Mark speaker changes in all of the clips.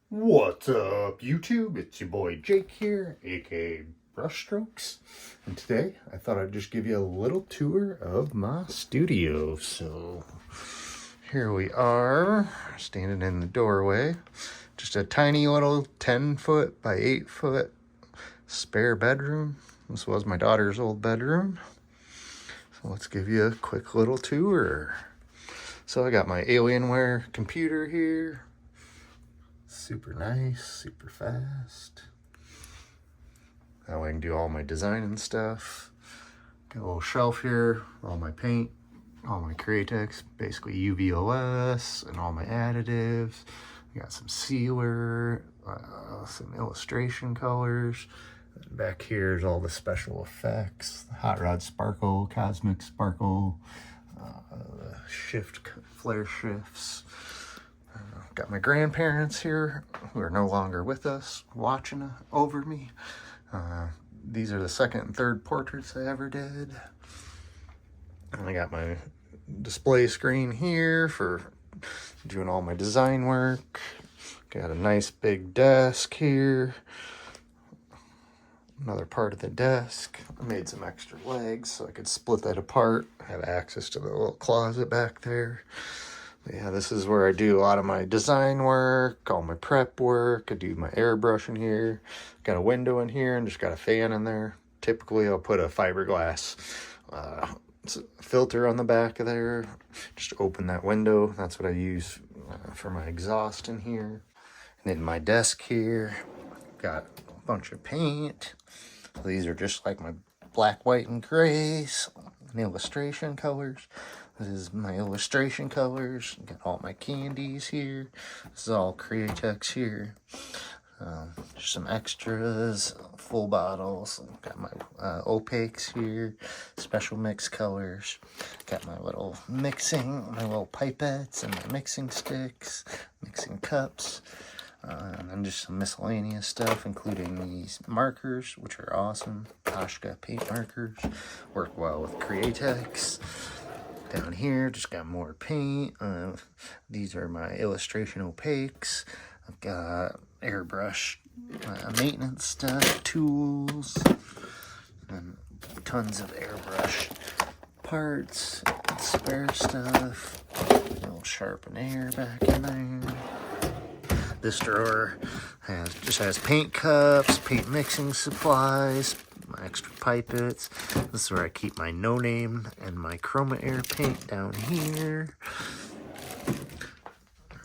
Speaker 1: What's up, YouTube? It's your boy Jake here, aka BrusHstroKeZ, and today I thought I'd just give you a little tour of my studio. So here we are, standing in the doorway. Just a tiny little 10-foot by 8-foot spare bedroom. This was my daughter's old bedroom. So let's give you a quick little tour. So I got my Alienware computer here. Super nice, super fast. That way I can do all my design and stuff. Got a little shelf here, all my paint, all my Createx, basically UVOS, and all my additives. Got some sealer, some illustration colors. And back here is all the special effects. Hot Rod Sparkle, Cosmic Sparkle, flare shifts. Got my grandparents here who are no longer with us watching over me. These are the second and third portraits I ever did. And I got my display screen here for doing all my design work. Got a nice big desk here. Another part of the desk. I made some extra legs so I could split that apart. I have access to the little closet back there. Yeah, this is where I do a lot of my design work, all my prep work. I do my airbrush in here. Got a window in here and just got a fan in there. Typically, I'll put a fiberglass filter on the back of there. Just open that window. That's what I use for my exhaust in here. And then my desk here, got a bunch of paint. These are just like my black, white, and grays and illustration colors. This is my illustration colors. Got all my candies here. This is all Createx here. Just some extras, full bottles. Got my opaques here, special mix colors. Got my little mixing, my little pipettes and my mixing sticks, mixing cups. And then just some miscellaneous stuff, including these markers, which are awesome. Oshka paint markers. Work well with Createx. Down here, just got more paint. These are my illustration opaques. I've got airbrush maintenance stuff, tools, and tons of airbrush parts, spare stuff. A little sharpen air back in there. This drawer just has paint cups, paint mixing supplies, my extra pipettes. This is where I keep my no name and my chroma air paint down here.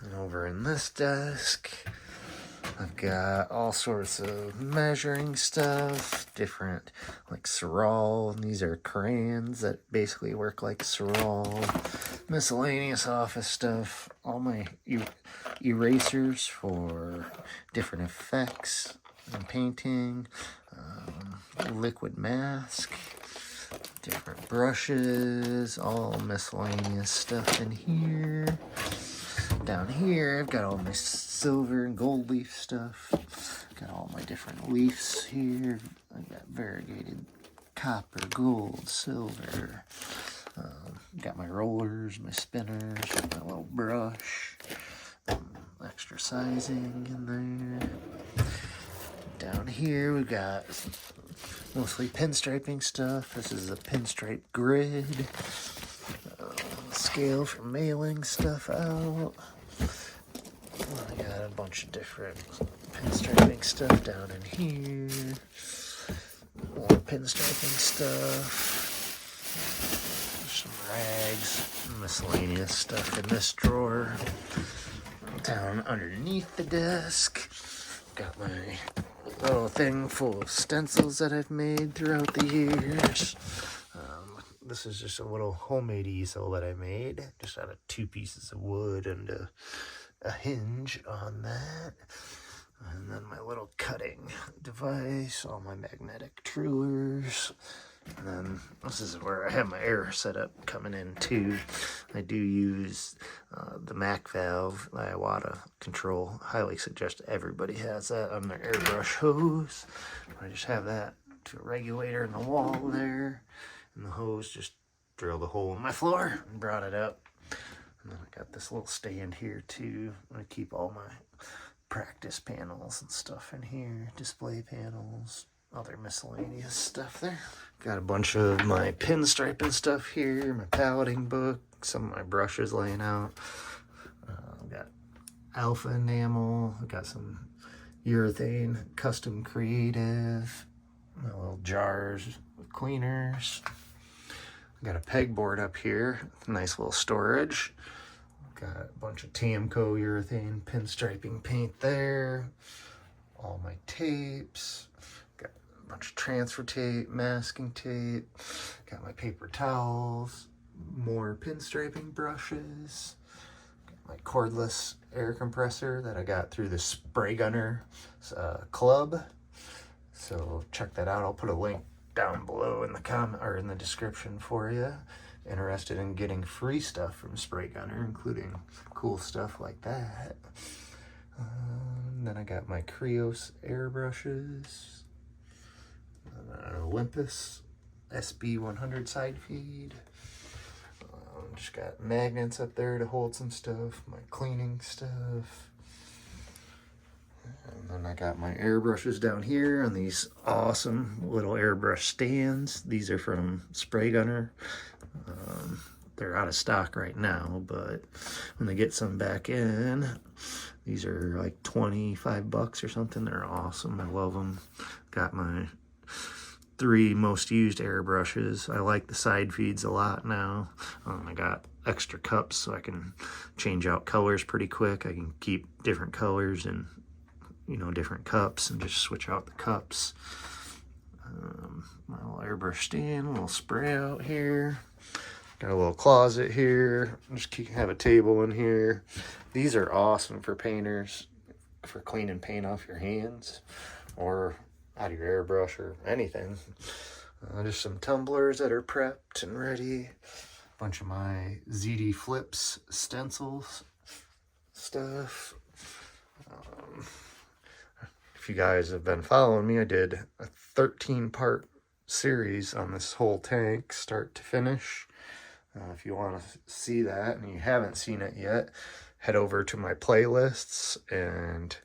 Speaker 1: And over in this desk, I've got all sorts of measuring stuff, different like Sorol, and these are crayons that basically work like Sorol. Miscellaneous office stuff, all my erasers for different effects and painting, liquid mask, different brushes, all miscellaneous stuff in here. Down here, I've got all my silver and gold leaf stuff. Got all my different leaves here. I got variegated copper, gold, silver. Got my rollers, my spinners, my little brush. Extra sizing in there. Down here, we got mostly pinstriping stuff. This is a pinstripe grid. Scale for mailing stuff out. I got a bunch of different pinstriping stuff down in here. More pinstriping stuff. Some rags, miscellaneous stuff in this drawer. Down underneath the desk, got my little thing full of stencils that I've made throughout the years. This is just a little homemade easel that I made, just out of 2 pieces of wood and a hinge on that. And then my little cutting device, all my magnetic truers. And then this is where I have my air setup coming in too. I do use the Mac valve Iwata control. Highly suggest everybody has that on their airbrush hose. I just have that to a regulator in the wall there. And the hose just drilled a hole in my floor and brought it up. And then I got this little stand here too. I keep all my practice panels and stuff in here, display panels, other miscellaneous stuff there. Got a bunch of my pinstriping stuff here, my paletting book, some of my brushes laying out. Got alpha enamel, got some urethane custom creative, my little jars with cleaners. Got a pegboard up here, nice little storage. Got a bunch of Tamco urethane pinstriping paint there. All my tapes. Got a bunch of transfer tape, masking tape. Got my paper towels. More pinstriping brushes. Got my cordless air compressor that I got through the Spray Gunner club. So check that out. I'll put a link down below in the comment or in the description for you. Interested in getting free stuff from Spray Gunner, including cool stuff like that. Then I got my Creos airbrushes, an Olympus SB100 side feed. Just got magnets up there to hold some stuff, my cleaning stuff. And then I got my airbrushes down here on these awesome little airbrush stands. These are from Spray Gunner. They're out of stock right now, but when they get some back in, these are like 25 bucks or something. They're awesome. I love them. Got my 3 most used airbrushes. I like the side feeds a lot now. I got extra cups so I can change out colors pretty quick. I can keep different colors and, you know, different cups and just switch out the cups. My little airbrush stand, a little spray out here. Got a little closet here. Just have a table in here. These are awesome for painters, for cleaning paint off your hands or out of your airbrush or anything. Just some tumblers that are prepped and ready. A bunch of my ZD Flips stencils stuff. If you guys have been following me, I did a 13-part series on this whole tank, start to finish. If you want to see that and you haven't seen it yet, head over to my playlists, and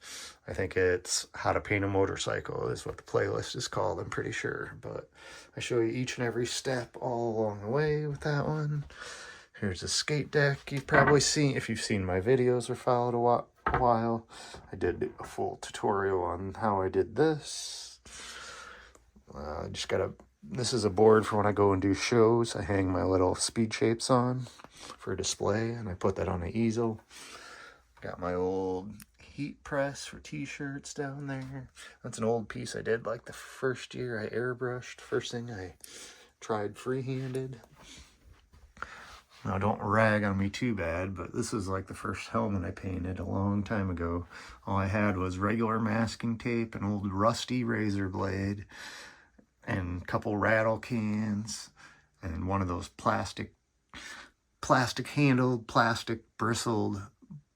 Speaker 1: I think it's How to Paint a Motorcycle is what the playlist is called, I'm pretty sure. But I show you each and every step all along the way with that one. Here's a skate deck you've probably seen if you've seen my videos or followed a while. I did a full tutorial on how I did this. This is a board for when I go and do shows. I hang my little speed shapes on for display, and I put that on an easel. Got my old heat press for t-shirts down there. That's an old piece I did like the first year I airbrushed. First thing I tried free-handed. Now don't rag on me too bad, but this is like the first helmet I painted a long time ago. All I had was regular masking tape, an old rusty razor blade, and a couple rattle cans, and one of those plastic handled, plastic bristled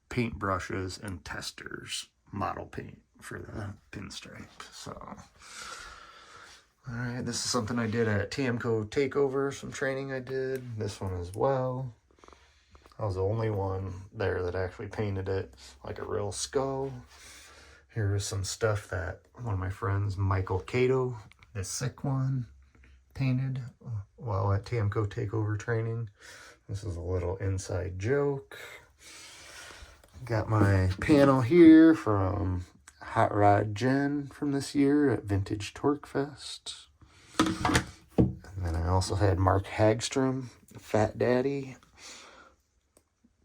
Speaker 1: paint brushes and testers, model paint for the pinstripe. So, all right, this is something I did at Tamco Takeover, some training I did. This one as well. I was the only one there that actually painted it like a real skull. Here is some stuff that one of my friends, Michael Cato, this sick one, painted while at Tamco Takeover training. This is a little inside joke. Got my panel here from Hot Rod Jen from this year at Vintage Torque Fest. And then I also had Mark Hagstrom, Fat Daddy,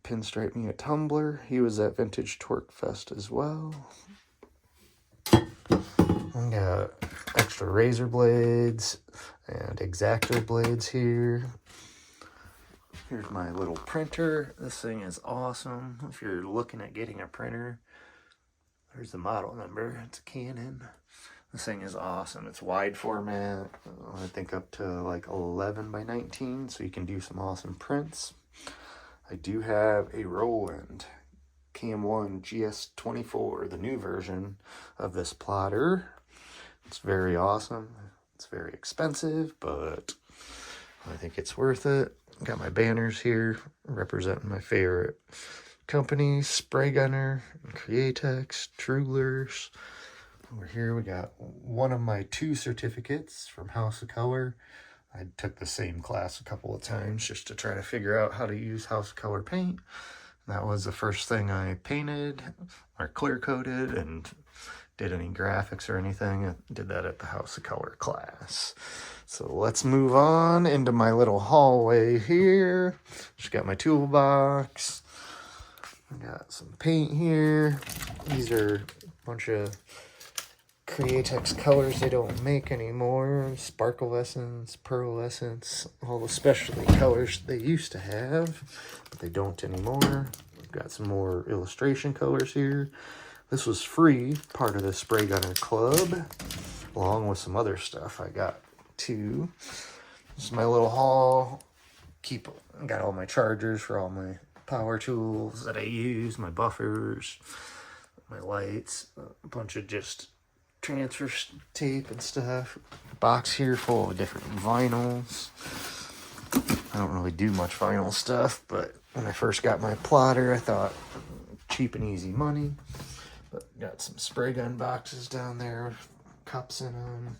Speaker 1: pinstripe me a tumbler. He was at Vintage Torque Fest as well. I got extra razor blades and X-Acto blades here. Here's my little printer. This thing is awesome. If you're looking at getting a printer, there's the model number. It's a Canon. This thing is awesome. It's wide format. I think up to like 11 by 19, so you can do some awesome prints. I do have a Roland Cam 1 GS24, the new version of this plotter. It's very awesome. It's very expensive, but I think it's worth it. Got my banners here representing my favorite companies, spray gunner, createx, Trulers. Over here we got one of my 2 certificates from House of Color. I took the same class a couple of times just to try to figure out how to use House of Color paint. That was the first thing I painted or clear coated and did any graphics or anything. I did that at the House of Color class. So let's move on into my little hallway here. Just got my toolbox. I got some paint here. These are a bunch of Createx colors they don't make anymore. Sparkle Essence, Pearl Essence, all the specialty colors they used to have, but they don't anymore. We've got some more illustration colors here. This was free, part of the Spray Gunner Club, along with some other stuff I got too. This is my little haul. Got all my chargers for all my power tools that I use, my buffers, my lights, a bunch of just transfer tape and stuff. Box here full of different vinyls. I don't really do much vinyl stuff, but when I first got my plotter, I thought cheap and easy money. But got some spray gun boxes down there, cups in them.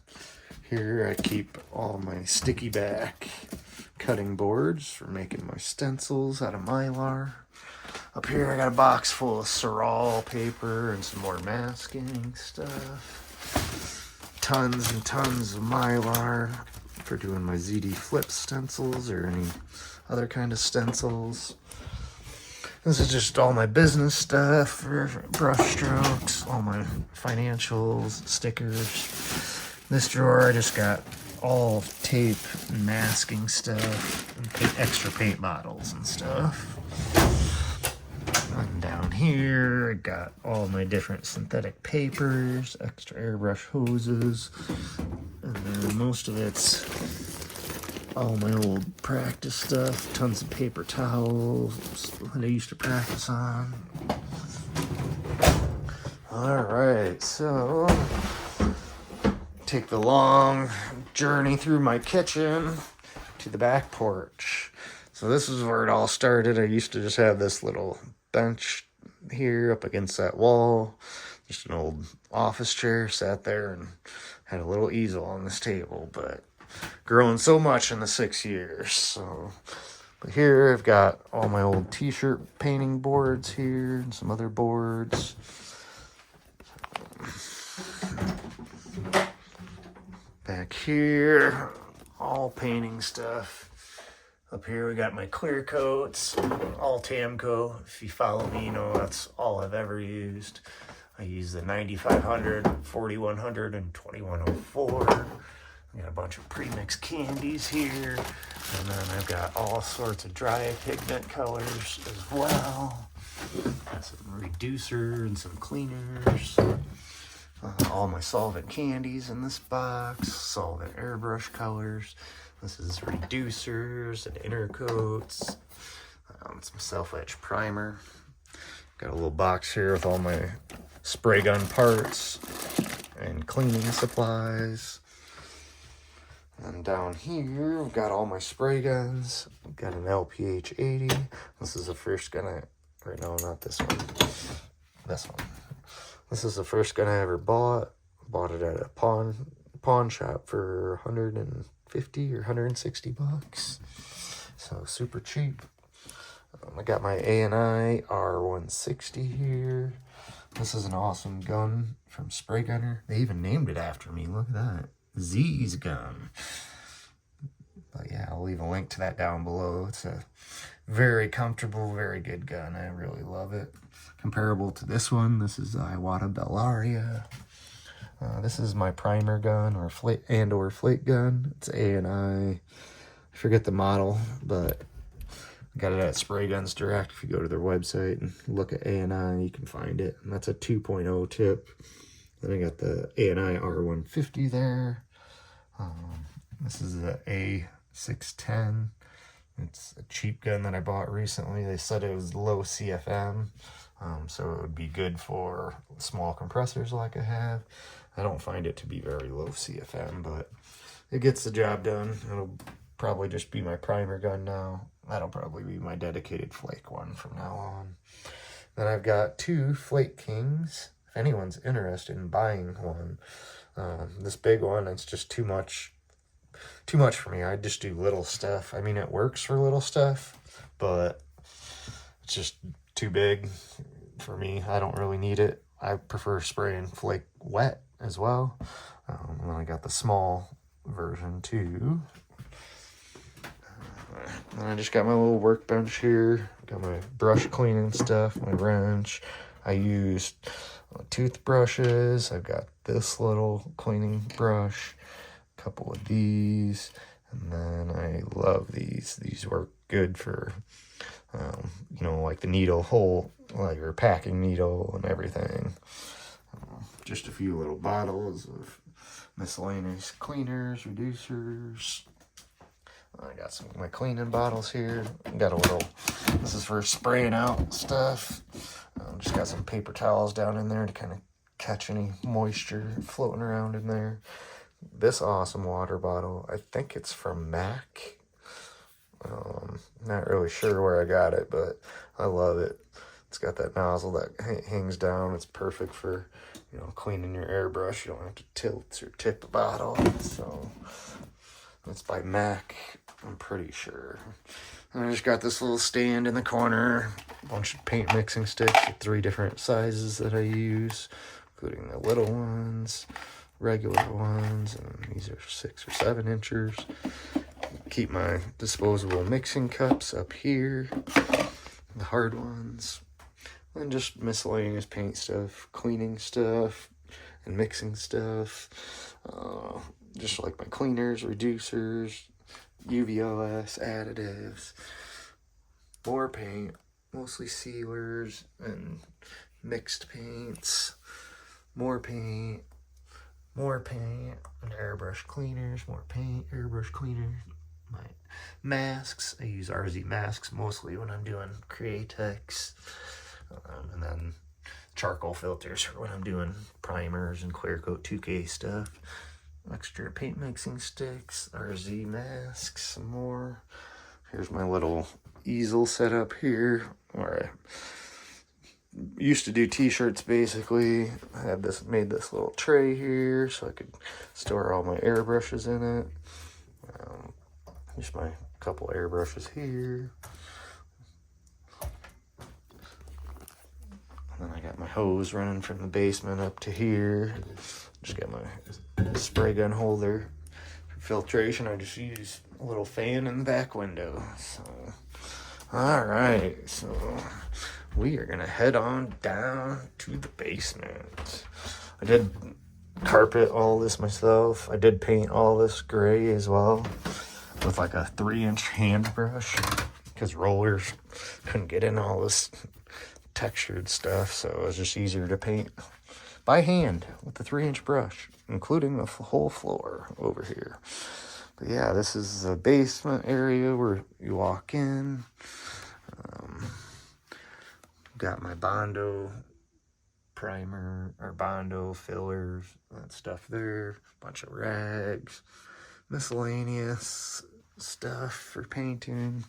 Speaker 1: Here I keep all my sticky back cutting boards for making my stencils out of Mylar. Up here I got a box full of Sorol paper and some more masking stuff. Tons and tons of Mylar for doing my ZD flip stencils or any other kind of stencils. This is just all my business stuff for brush strokes, all my financials, stickers. This drawer I just got all tape and masking stuff and extra paint bottles and stuff. And down here, I got all my different synthetic papers, extra airbrush hoses, and then most of it's all my old practice stuff, tons of paper towels that I used to practice on. Alright, so take the long journey through my kitchen to the back porch. So this is where it all started. I used to just have this little bench here up against that wall, just an old office chair, sat there and had a little easel on this table, but grown so much in the 6 years. So but here I've got all my old t-shirt painting boards here and some other boards. Back here, all painting stuff. Up here we got my clear coats, all Tamco. If you follow me, you know that's all I've ever used. I use the 9500, 4100, and 2104. I got a bunch of pre-mixed candies here. And then I've got all sorts of dry pigment colors as well. Got some reducer and some cleaners. All my solvent candies in this box, solvent airbrush colors. This is reducers and inner coats, some self-etch primer. Got a little box here with all my spray gun parts and cleaning supplies. And down here, I've got all my spray guns. I've got an LPH 80. This is the first gun or no, not this one. This one. This is the first gun I ever bought. Bought it at a pawn shop for 150 or 160 bucks. So super cheap. I got my A&I R160 here. This is an awesome gun from Spray Gunner. They even named it after me. Look at that. Z's gun. But yeah, I'll leave a link to that down below. It's a very comfortable, very good gun. I really love it. Comparable to this one, this is Iwata Bellaria. This is my primer gun or flake gun. It's A&I forget the model, but I got it at Spray Guns Direct. If you go to their website and look at A&I, you can find it. And that's a 2.0 tip. Then I got the A&I R150 there. This is the A610. It's a cheap gun that I bought recently. They said it was low CFM, so it would be good for small compressors like I have. I don't find it to be very low CFM, but it gets the job done. It'll probably just be my primer gun now. That'll probably be my dedicated flake one from now on. Then I've got 2 Flake Kings. If anyone's interested in buying one, this big one, it's just too much for me. I just do little stuff. I mean, it works for little stuff, but it's just too big for me. I don't really need it. I prefer spraying flake wet as well. And then I got the small version too. And I just got my little workbench here. Got my brush cleaning stuff, my wrench. I used toothbrushes. I've got this little cleaning brush, a couple of these, and then I love these. These work good for, you know, like the needle hole, like your packing needle and everything. Just a few little bottles of miscellaneous cleaners, reducers. I got some of my cleaning bottles here. Got a little, this is for spraying out stuff. Just got some paper towels down in there to kind of catch any moisture floating around in there. This awesome water bottle, I think it's from MAC. Not really sure where I got it, but I love it. It's got that nozzle that hangs down. It's perfect for, you know, cleaning your airbrush. You don't have to tilt or tip the bottle. So it's by MAC, I'm pretty sure. And I just got this little stand in the corner, a bunch of paint mixing sticks with 3 different sizes that I use, including the little ones, regular ones, and these are 6 or 7 inches. Keep my disposable mixing cups up here, the hard ones, and just miscellaneous paint stuff, cleaning stuff, and mixing stuff. Just like my cleaners, reducers, UVOS, additives, more paint, mostly sealers and mixed paints, more paint, and airbrush cleaners, more paint, airbrush cleaners, my masks. I use RZ masks mostly when I'm doing Createx, and then charcoal filters for when I'm doing primers and clear coat 2K stuff. Extra paint mixing sticks, RZ masks, some more. Here's my little easel set up here where I used to do t-shirts basically. I had this, made this little tray here so I could store all my airbrushes in it. Just my couple airbrushes here. And then I got my hose running from the basement up to here. Just got my spray gun holder. For filtration, I just use a little fan in the back window. So, all right, so we are gonna head on down to the basement. I did carpet all this myself. I did paint all this gray as well with like a 3-inch hand brush because rollers couldn't get in all this textured stuff, so it was just easier to paint by hand with the 3-inch brush, including the whole floor over here. But yeah, this is the basement area where you walk in. Got my Bondo primer, or Bondo fillers, that stuff there. Bunch of rags, miscellaneous stuff for painting.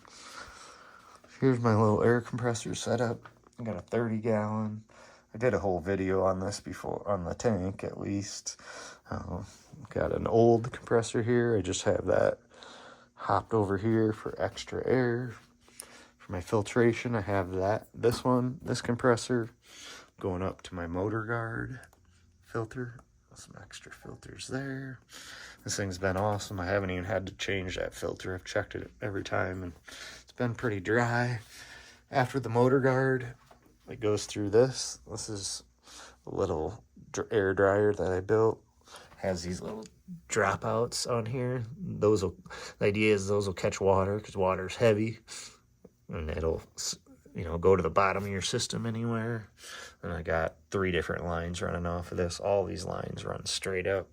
Speaker 1: Here's my little air compressor setup. I got a 30-gallon. I did a whole video on this before, on the tank at least. Got an old compressor here. I just have that hopped over here for extra air. For my filtration, I have this compressor going up to my motor guard filter. Some extra filters there. This thing's been awesome. I haven't even had to change that filter. I've checked it every time and it's been pretty dry. After the motor guard, it goes through this. This is a little air dryer that I built. Has these little dropouts on here. The idea is those will catch water because water's heavy, and it'll, you know, go to the bottom of your system anywhere. And I got 3 different lines running off of this. All these lines run straight up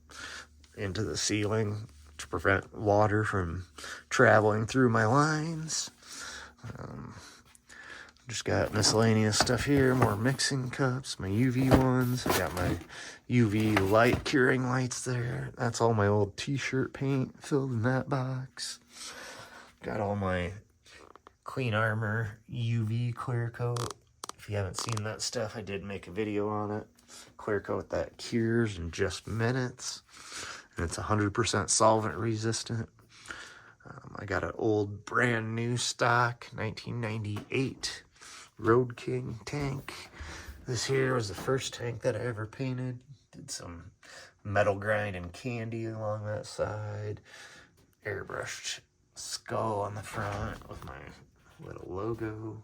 Speaker 1: into the ceiling to prevent water from traveling through my lines. Just got miscellaneous stuff here, more mixing cups, my UV ones. I got my UV light curing lights there. That's all my old t-shirt paint filled in that box. Got all my Clean Armor UV clear coat. If you haven't seen that stuff, I did make a video on it. Clear coat that cures in just minutes. And it's 100% solvent resistant. I got an old brand new stock 1998 Road King tank. This here was the first tank that I ever painted. Did some metal grind and candy along that side. Airbrushed skull on the front with my little logo.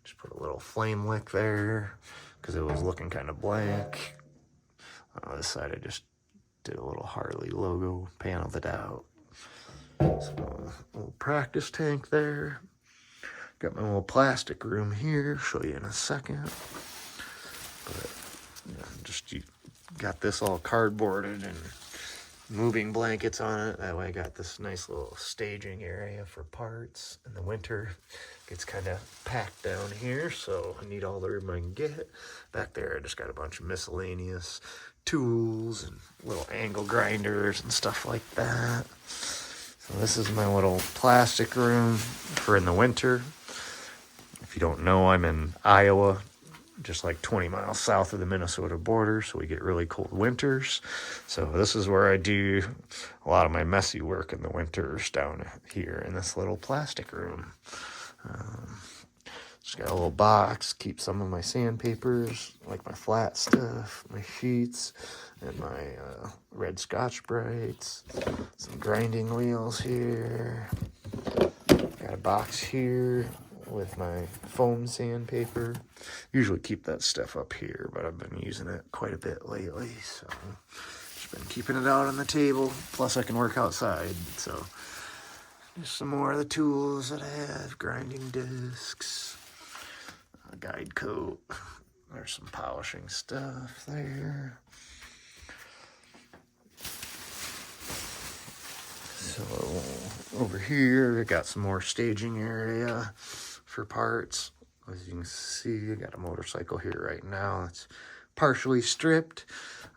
Speaker 1: Just put a little flame lick there because it was looking kind of blank. On this side I just did a little Harley logo, paneled it out. So a little practice tank there. Got my little plastic room here, show you in a second. But yeah, just you got this all cardboarded and moving blankets on it. That way I got this nice little staging area for parts. In the winter, it gets kind of packed down here, so I need all the room I can get. Back there, I just got a bunch of miscellaneous tools and little angle grinders and stuff like that. So this is my little plastic room for in the winter. If you don't know, I'm in Iowa, just like 20 miles south of the Minnesota border, so we get really cold winters. So this is where I do a lot of my messy work in the winters, down here in this little plastic room. Just got a little box, keep some of my sandpapers, like my flat stuff, my sheets, and my red Scotch-Brites. Some grinding wheels here. Got a box here with my foam sandpaper. Usually keep that stuff up here, but I've been using it quite a bit lately, so just been keeping it out on the table. Plus I can work outside, so just some more of the tools that I have. Grinding discs, a guide coat. There's some polishing stuff there. So over here, I got some more staging area for parts. As you can see, I got a motorcycle here right now. It's partially stripped.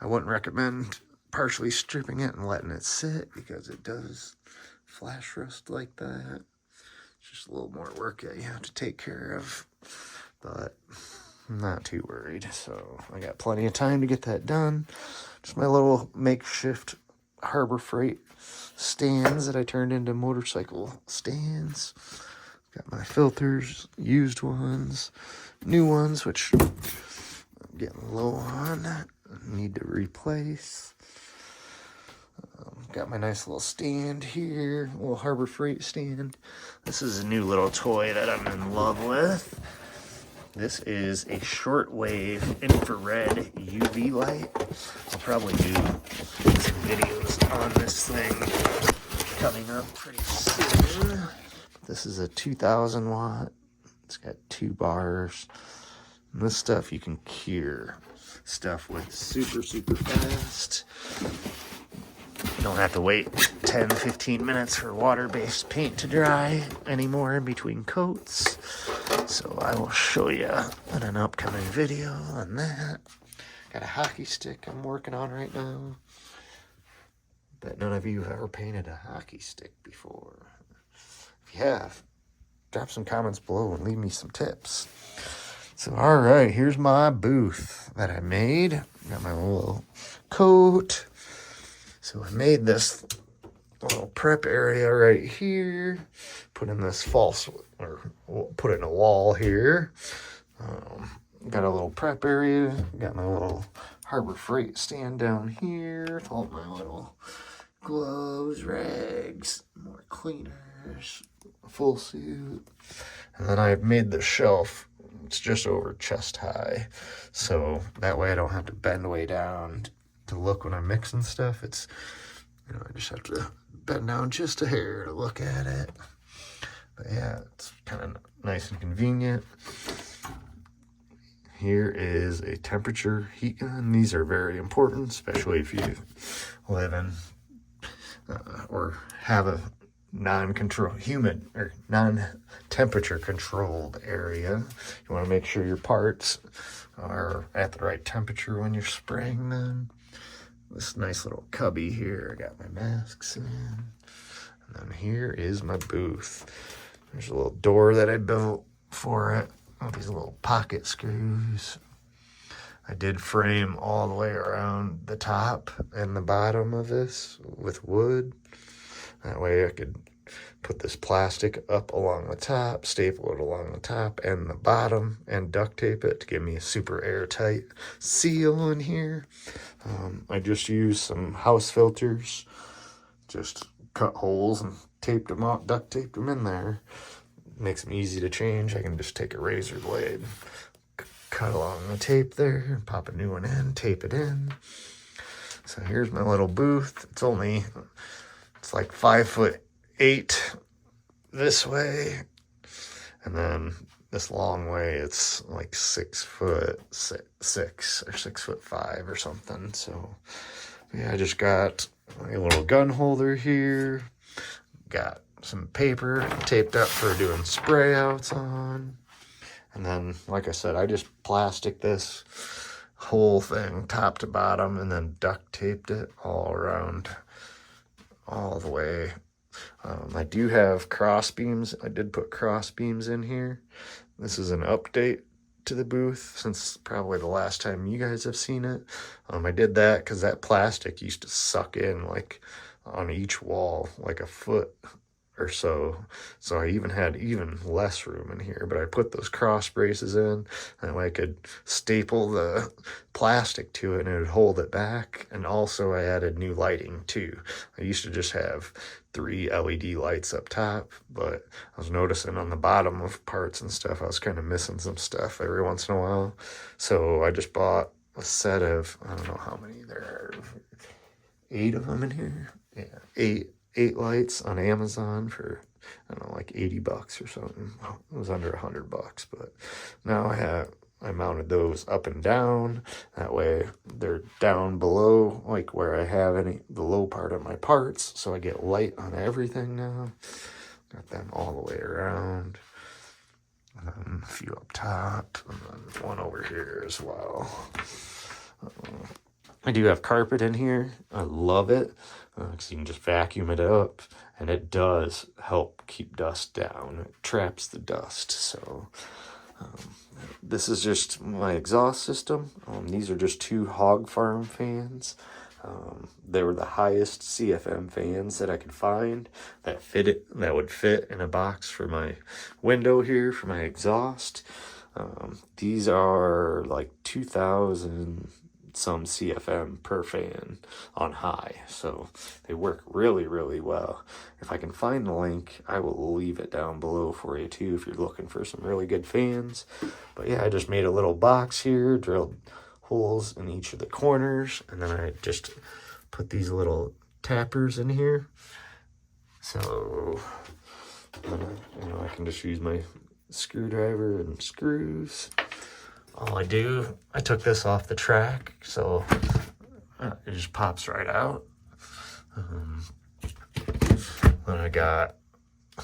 Speaker 1: I wouldn't recommend partially stripping it and letting it sit because it does flash rust like that. It's just a little more work that you have to take care of, but I'm not too worried. So I got plenty of time to get that done. Just my little makeshift Harbor Freight stands that I turned into motorcycle stands. Got my filters, used ones, new ones, which I'm getting low on, need to replace. Got my nice little stand here, a little Harbor Freight stand. This is a new little toy that I'm in love with. This is a shortwave infrared UV light. I'll probably do some videos on this thing coming up pretty soon. This is a 2000 watt. It's got 2 bars. And this stuff you can cure stuff with super fast. You don't have to wait 10-15 minutes for water-based paint to dry anymore in between coats. So I will show you in an upcoming video on that. Got a hockey stick I'm working on right now. Bet none of you have ever painted a hockey stick before. If you have, drop some comments below and leave me some tips. So, all right, here's my booth that I made. Got my little coat. So I made this little prep area right here. Put in this put it in a wall here. Got a little prep area. Got my little Harbor Freight stand down here with all my little gloves, rags, more cleaners, full suit. And then I made the shelf. It's just over chest high. So that way I don't have to bend way down to look when I'm mixing stuff. It's, I just have to bend down just a hair to look at it. But yeah, it's kind of nice and convenient. Here is a temperature heat gun. These are very important, especially if you live in or have a humid or non-temperature controlled area. You want to make sure your parts are at the right temperature when you're spraying them. This nice little cubby here, I got my masks in. And then here is my booth. There's a little door that I built for it. All these little pocket screws. I did frame all the way around the top and the bottom of this with wood. That way I could put this plastic up along the top, staple it along the top and the bottom, and duct tape it to give me a super airtight seal in here. I just used some house filters, just cut holes and taped them out, duct taped them in there. Makes them easy to change. I can just take a razor blade, cut along the tape there, pop a new one in, tape it in. So here's my little booth. It's like 5'8" this way, and then this long way it's like 6'6" or 6'5" or something. So yeah, I just got a little gun holder here, got some paper taped up for doing spray outs on, and then like I said, I just plastic this whole thing top to bottom and then duct taped it all around, all the way. I do have cross beams. I did put cross beams in here. This is an update to the booth since probably the last time you guys have seen it. I did that because that plastic used to suck in like on each wall like a foot or so. So I even had even less room in here, but I put those cross braces in, and I could staple the plastic to it and it would hold it back. And also I added new lighting too. I used to just have 3 LED lights up top, but I was noticing on the bottom of parts and stuff, I was kind of missing some stuff every once in a while. So I just bought a set of, I don't know how many there are, 8 of them in here. Yeah, 8 lights on Amazon for, I don't know, like $80 or something. It was under $100, but now I mounted those up and down. That way they're down below, like where I have the low part of my parts, so I get light on everything now. Got them all the way around. And then a few up top, and then one over here as well. I do have carpet in here. I love it because you can just vacuum it up, and it does help keep dust down. It traps the dust. So this is just my exhaust system. These are just 2 hog farm fans. They were the highest CFM fans that I could find that would fit in a box for my window here for my exhaust. These are like 2,000 some CFM per fan on high, so they work really, really well. If I can find the link, I will leave it down below for you too if you're looking for some really good fans. But yeah, I just made a little box here, drilled holes in each of the corners, and then I just put these little tappers in here. So I can just use my screwdriver and screws. All I took this off the track, so it just pops right out. Then I got, I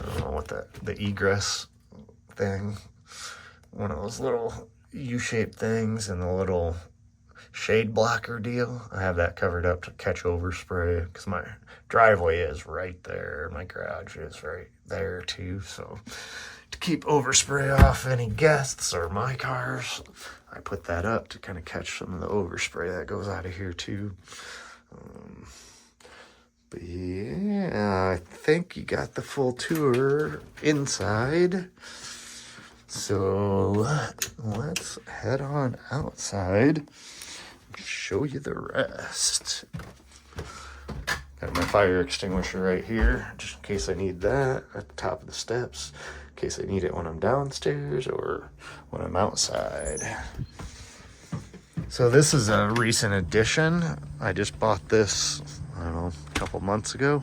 Speaker 1: don't know what the egress thing, one of those little U-shaped things, and the little shade blocker deal. I have that covered up to catch overspray because my driveway is right there. My garage is right there too, so to keep overspray off any guests or my cars, I put that up to kind of catch some of the overspray that goes out of here too. But yeah, I think you got the full tour inside. So let's head on outside and show you the rest. Got my fire extinguisher right here, just in case I need that at the top of the steps. In case I need it when I'm downstairs or when I'm outside. So this is a recent addition. I just bought this, I don't know, a couple months ago.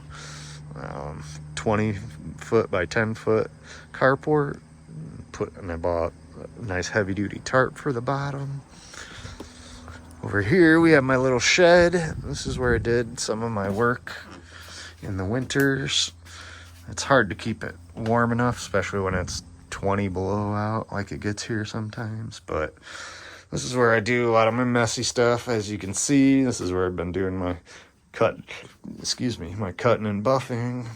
Speaker 1: 20 foot by 10 foot carport. And I bought a nice heavy duty tarp for the bottom. Over here we have my little shed. This is where I did some of my work in the winters. It's hard to keep it warm enough, especially when it's 20 below out like it gets here sometimes. But this is where I do a lot of my messy stuff. As you can see, this is where I've been doing my cutting and buffing.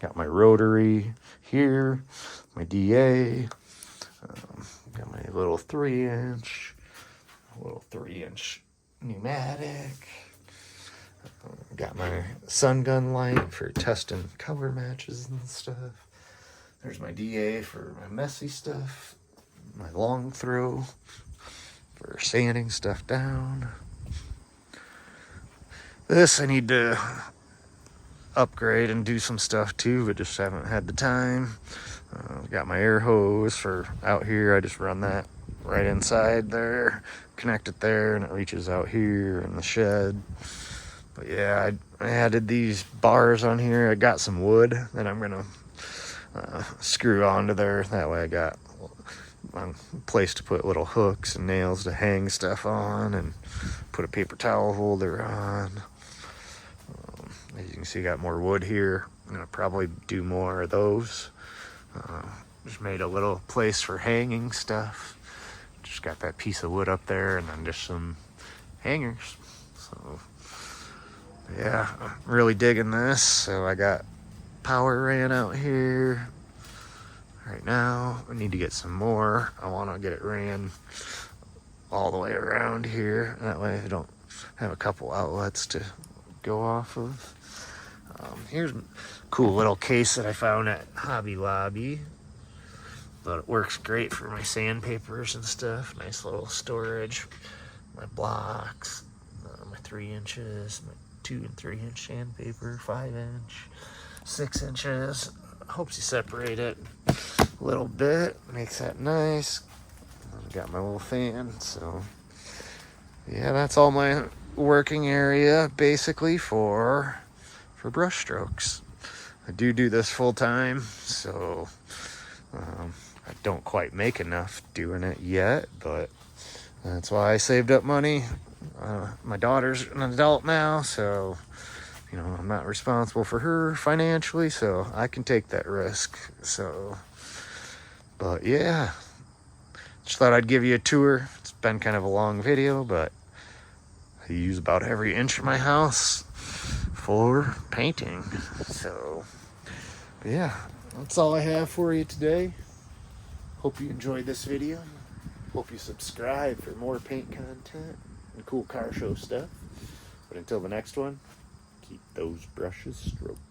Speaker 1: Got my rotary here, my DA, got my little 3-inch, little 3-inch pneumatic. Got my sun gun light for testing color matches and stuff. There's my DA for my messy stuff. My long throw for sanding stuff down. This I need to upgrade and do some stuff too, but just haven't had the time. Got my air hose for out here. I just run that right inside there, connect it there, and it reaches out here in the shed. But yeah, I added these bars on here. I got some wood that I'm gonna screw onto there. That way I got a place to put little hooks and nails to hang stuff on, and put a paper towel holder on. As you can see, got more wood here. I'm gonna probably do more of those. Just made a little place for hanging stuff. Just got that piece of wood up there, and then just some hangers. So yeah, I'm really digging this. So I got power ran out here right now. I need to get some more. I want to get it ran all the way around here. That way I don't have a couple outlets to go off of. Here's a cool little case that I found at Hobby Lobby. But it works great for my sandpapers and stuff. Nice little storage. My blocks, my 3 inches, my 2 and 3 inch sandpaper, 5 inch, 6 inches. Helps you separate it a little bit. Makes that nice. Got my little fan. So yeah, that's all my working area basically for brush strokes. I do this full time, so I don't quite make enough doing it yet, but that's why I saved up money. My daughter's an adult now, so you know, I'm not responsible for her financially, so I can take that risk. So, but yeah, just thought I'd give you a tour. It's been kind of a long video, but I use about every inch of my house for painting. So yeah, that's all I have for you today. Hope you enjoyed this video. Hope you subscribe for more paint content and cool car show stuff. But until the next one, keep those brushes stroked.